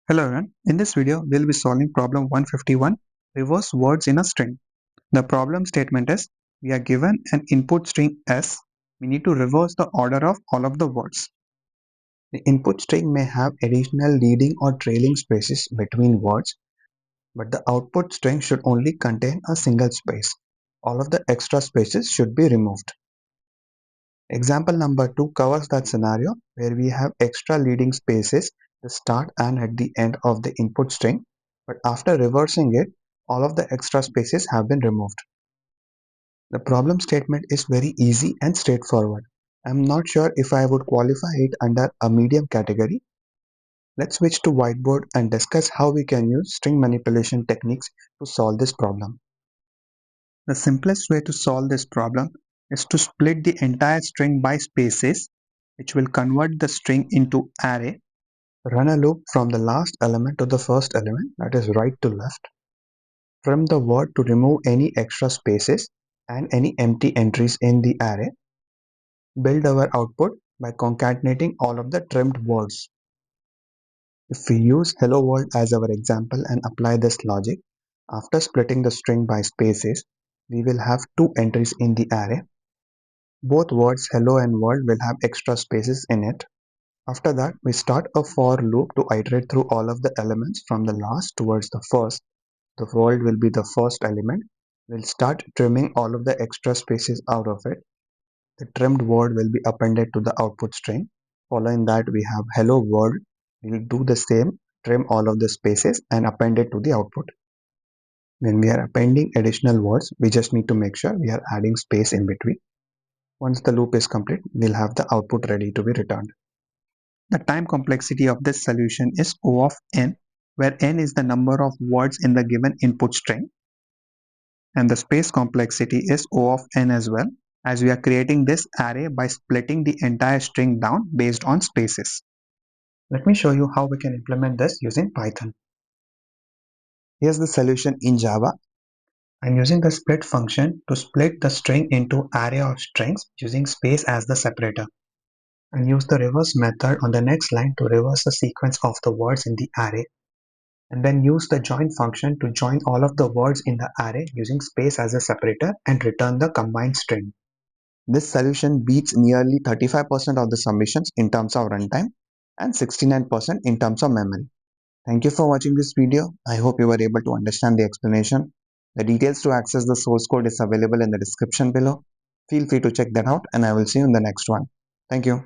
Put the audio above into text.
Hello everyone, in this video we'll be solving problem 151, reverse words in a string. The problem statement is, we are given an input string S, we need to reverse the order of all of the words. The input string may have additional leading or trailing spaces between words, but the output string should only contain a single space. All of the extra spaces should be removed. Example number 2 covers that scenario where we have extra leading spaces at the start and at the end of the input string, but after reversing it, all of the extra spaces have been removed. The problem statement is very easy and straightforward. I'm not sure if I would qualify it under a medium category. Let's switch to whiteboard and discuss how we can use string manipulation techniques to solve this problem. The simplest way to solve this problem is to split the entire string by spaces, which will convert the string into array. Run a loop from the last element to the first element, that is right to left. Trim the word to remove any extra spaces and any empty entries in the array. Build our output by concatenating all of the trimmed words. If we use hello world as our example and apply this logic, after splitting the string by spaces, we will have two entries in the array. Both words hello and world will have extra spaces in it. After that, we start a for loop to iterate through all of the elements from the last towards the first. The world will be the first element. We'll start trimming all of the extra spaces out of it. The trimmed word will be appended to the output string. Following that, we have hello world. We'll do the same, trim all of the spaces and append it to the output. When we are appending additional words, we just need to make sure we are adding space in between. Once the loop is complete, we'll have the output ready to be returned. The time complexity of this solution is O of n, where n is the number of words in the given input string, and the space complexity is O of n as well, as we are creating this array by splitting the entire string down based on spaces. Let me show you how we can implement this using Python. Here's the solution in Java. I'm using the split function to split the string into array of strings using space as the separator, and use the reverse method on the next line to reverse the sequence of the words in the array, and then use the join function to join all of the words in the array using space as a separator and return the combined string. This solution beats nearly 35% of the submissions in terms of runtime and 69% in terms of memory. Thank you for watching this video. I hope you were able to understand the explanation. The details to access the source code is available in the description below. Feel free to check that out, and I will see you in the next one. Thank you.